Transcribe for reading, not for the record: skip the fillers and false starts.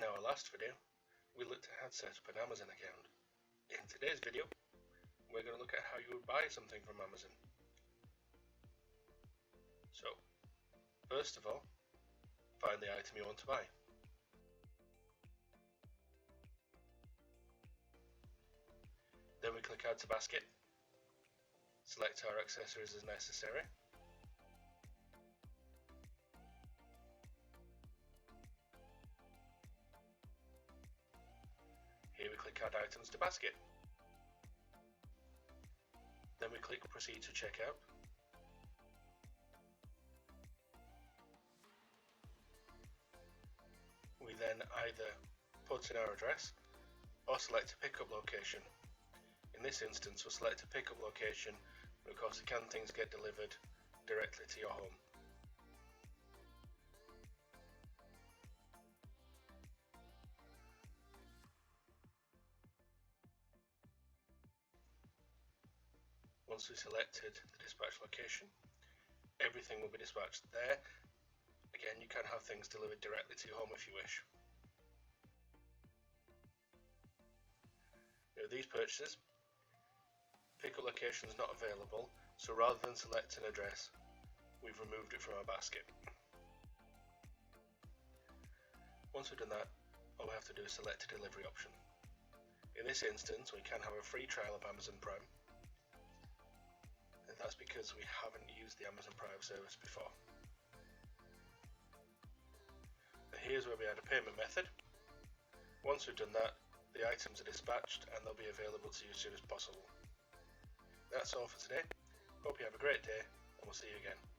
In our last video, we looked at how to set up an Amazon account. In today's video, we're going to look at how you would buy something from Amazon. So, first of all, find the item you want to buy. Then we click Add to Basket, select our accessories as necessary, here we click Add Items to Basket. Then we click Proceed to Checkout. We then either put in our address or select a pickup location. In this instance, we'll select a pickup location, but of course things get delivered directly to your home. Once we've selected the dispatch location, everything will be dispatched there. Again, you can have things delivered directly to your home if you wish. Now, these purchases, pickup location is not available, so rather than select an address, we've removed it from our basket. Once we've done that, all we have to do is select a delivery option. In this instance, we can have a free trial of Amazon Prime, and that's because we haven't used the Amazon Prime service before. Now here's where we add a payment method. Once we've done that, the items are dispatched and they'll be available to you as soon as possible. That's all for today. Hope you have a great day, and we'll see you again.